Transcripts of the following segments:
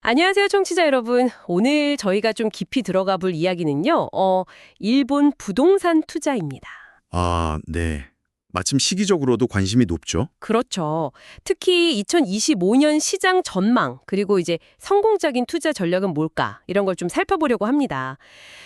안녕하세요, 청취자 여러분. 오늘 저희가 좀 깊이 들어가 볼 이야기는요. 일본 부동산 투자입니다. 아, 네. 마침 시기적으로도 관심이 높죠? 그렇죠. 특히 2025년 시장 전망, 그리고 이제 성공적인 투자 전략은 뭘까? 이런 걸 좀 살펴보려고 합니다.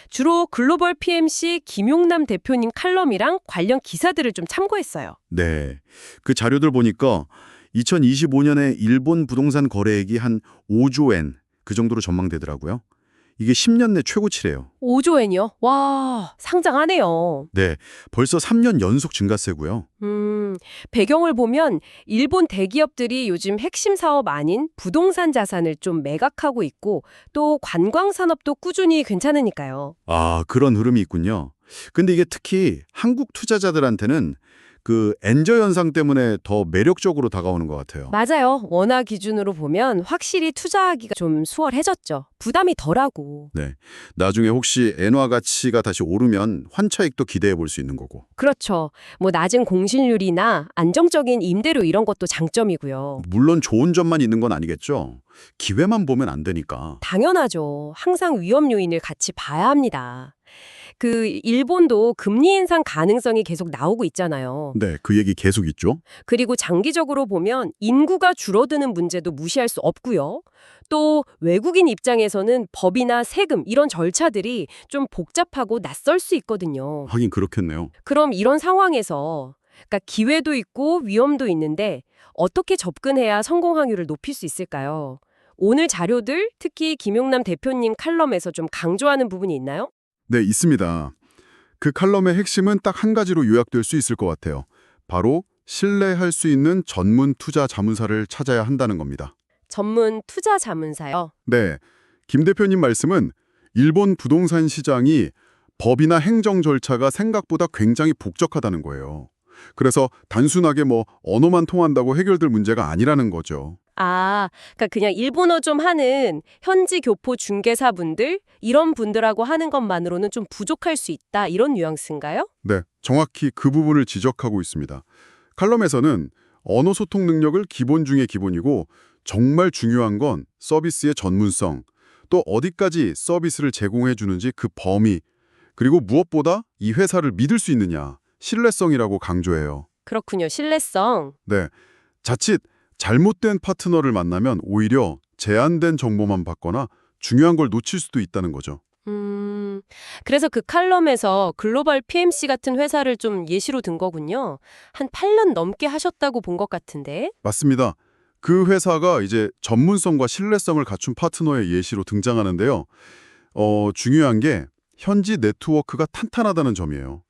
주로 글로벌 PMC 김용남 대표님 칼럼이랑 관련 기사들을 좀 참고했어요. 네. 그 자료들 보니까 2025년에 일본 부동산 거래액이 한 5조 엔 그 정도로 전망되더라고요. 이게 10년 내 최고치래요. 5조 엔이요? 와, 상장하네요. 네. 벌써 3년 연속 증가세고요. 배경을 보면 일본 대기업들이 요즘 핵심 사업 아닌 부동산 자산을 좀 매각하고 있고 또 관광 산업도 꾸준히 괜찮으니까요. 아, 그런 흐름이 있군요. 근데 이게 특히 한국 투자자들한테는 그 엔저 현상 때문에 더 매력적으로 다가오는 것 같아요. 맞아요. 원화 기준으로 보면 확실히 투자하기가 좀 수월해졌죠. 부담이 덜하고. 네. 나중에 혹시 엔화 가치가 다시 오르면 환차익도 기대해 볼 수 있는 거고. 그렇죠. 뭐 낮은 공실률이나 안정적인 임대료 이런 것도 장점이고요. 물론 좋은 점만 있는 건 아니겠죠. 기회만 보면 안 되니까. 당연하죠. 항상 위험 요인을 같이 봐야 합니다. 그 일본도 금리 인상 가능성이 계속 나오고 있잖아요. 네, 그 얘기 계속 있죠. 그리고 장기적으로 보면 인구가 줄어드는 문제도 무시할 수 없고요. 또 외국인 입장에서는 법이나 세금 이런 절차들이 좀 복잡하고 낯설 수 있거든요. 하긴 그렇겠네요. 그럼 이런 상황에서 그러니까 기회도 있고 위험도 있는데 어떻게 접근해야 성공 확률을 높일 수 있을까요? 오늘 자료들, 특히 김용남 대표님 칼럼에서 좀 강조하는 부분이 있나요? 네, 있습니다. 그 칼럼의 핵심은 딱 한 가지로 요약될 수 있을 것 같아요. 바로 신뢰할 수 있는 전문 투자 자문사를 찾아야 한다는 겁니다. 전문 투자 자문사요. 네, 김 대표님 말씀은 일본 부동산 시장이 법이나 행정 절차가 생각보다 굉장히 복잡하다는 거예요. 그래서 단순하게 언어만 통한다고 해결될 문제가 아니라는 거죠. 그러니까 그냥 일본어 좀 하는 현지 교포 중개사분들 이런 분들하고 하는 것만으로는 좀 부족할 수 있다 이런 뉘앙스인가요? 네, 정확히 그 부분을 지적하고 있습니다. 칼럼에서는 언어 소통 능력을 기본 중에 기본이고 정말 중요한 건 서비스의 전문성, 또 어디까지 서비스를 제공해 주는지 그 범위, 그리고 무엇보다 이 회사를 믿을 수 있느냐, 신뢰성이라고 강조해요. 그렇군요. 신뢰성. 네, 자칫 잘못된 파트너를 만나면 오히려 제한된 정보만 받거나 중요한 걸 놓칠 수도 있다는 거죠. 그래서 그 칼럼에서 글로벌 PMC 같은 회사를 좀 예시로 든 거군요. 한 8년 넘게 하셨다고 본 것 같은데. 맞습니다. 그 회사가 이제 전문성과 신뢰성을 갖춘 파트너의 예시로 등장하는데요. 중요한 게 현지 네트워크가 탄탄하다는 점이에요.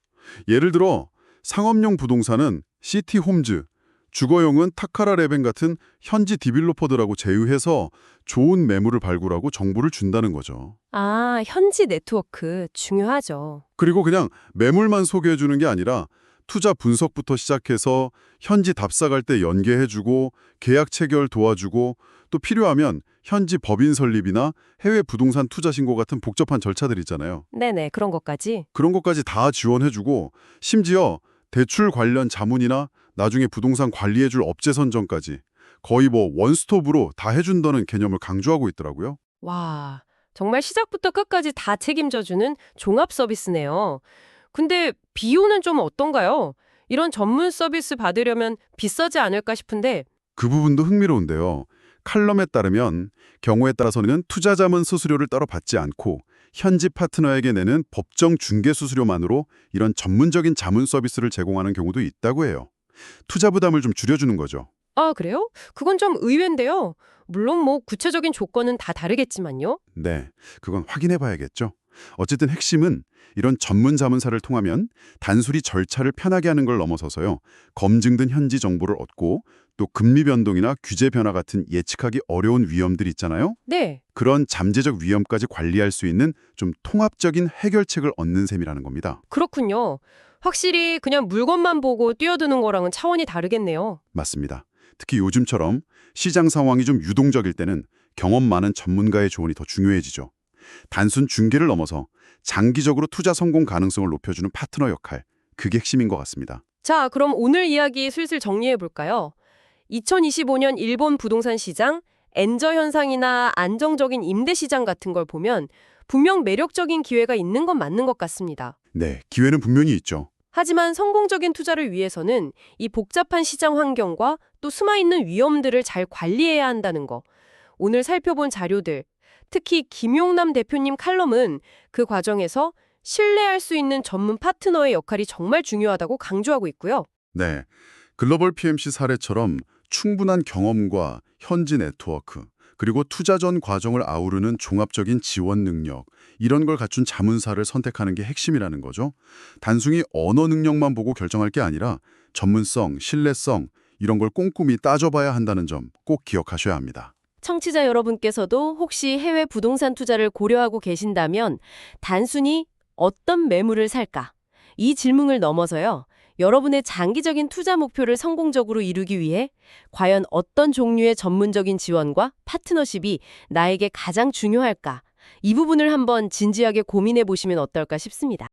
예를 들어 상업용 부동산은 시티홈즈, 주거용은 타카라 레벤 같은 현지 디벨로퍼들하고 제휴해서 좋은 매물을 발굴하고 정보를 준다는 거죠. 현지 네트워크 중요하죠. 그리고 그냥 매물만 소개해 주는 게 아니라 투자 분석부터 시작해서 현지 답사 갈 때 연계해주고 계약 체결 도와주고 또 필요하면 현지 법인 설립이나 해외 부동산 투자 신고 같은 복잡한 절차들 있잖아요. 네네, 그런 것까지. 그런 것까지 다 지원해주고 심지어 대출 관련 자문이나 나중에 부동산 관리해줄 업체 선정까지 거의 원스톱으로 다 해준다는 개념을 강조하고 있더라고요. 와, 정말 시작부터 끝까지 다 책임져주는 종합 서비스네요. 근데 비용은 좀 어떤가요? 이런 전문 서비스 받으려면 비싸지 않을까 싶은데. 그 부분도 흥미로운데요. 칼럼에 따르면 경우에 따라서는 투자자문 수수료를 따로 받지 않고 현지 파트너에게 내는 법정 중개 수수료만으로 이런 전문적인 자문 서비스를 제공하는 경우도 있다고 해요. 투자 부담을 좀 줄여주는 거죠. 그래요? 그건 좀 의외인데요. 물론 뭐 구체적인 조건은 다 다르겠지만요. 네, 그건 확인해 봐야겠죠. 어쨌든 핵심은 이런 전문 자문사를 통하면 단순히 절차를 편하게 하는 걸 넘어서서요. 검증된 현지 정보를 얻고 또 금리 변동이나 규제 변화 같은 예측하기 어려운 위험들 있잖아요. 네. 그런 잠재적 위험까지 관리할 수 있는 좀 통합적인 해결책을 얻는 셈이라는 겁니다. 그렇군요. 확실히 그냥 물건만 보고 뛰어드는 거랑은 차원이 다르겠네요. 맞습니다. 특히 요즘처럼 시장 상황이 좀 유동적일 때는 경험 많은 전문가의 조언이 더 중요해지죠. 단순 중개를 넘어서 장기적으로 투자 성공 가능성을 높여주는 파트너 역할, 그게 핵심인 것 같습니다. 자, 그럼 오늘 이야기 슬슬 정리해 볼까요? 2025년 일본 부동산 시장 엔저 현상이나 안정적인 임대 시장 같은 걸 보면 분명 매력적인 기회가 있는 건 맞는 것 같습니다. 네, 기회는 분명히 있죠. 하지만 성공적인 투자를 위해서는 이 복잡한 시장 환경과 또 숨어있는 위험들을 잘 관리해야 한다는 거. 오늘 살펴본 자료들, 특히 김용남 대표님 칼럼은 그 과정에서 신뢰할 수 있는 전문 파트너의 역할이 정말 중요하다고 강조하고 있고요. 네, 글로벌 PMC 사례처럼 충분한 경험과 현지 네트워크, 그리고 투자 전 과정을 아우르는 종합적인 지원 능력, 이런 걸 갖춘 자문사를 선택하는 게 핵심이라는 거죠. 단순히 언어 능력만 보고 결정할 게 아니라 전문성, 신뢰성, 이런 걸 꼼꼼히 따져봐야 한다는 점 꼭 기억하셔야 합니다. 청취자 여러분께서도 혹시 해외 부동산 투자를 고려하고 계신다면 단순히 어떤 매물을 살까? 이 질문을 넘어서요. 여러분의 장기적인 투자 목표를 성공적으로 이루기 위해 과연 어떤 종류의 전문적인 지원과 파트너십이 나에게 가장 중요할까? 이 부분을 한번 진지하게 고민해 보시면 어떨까 싶습니다.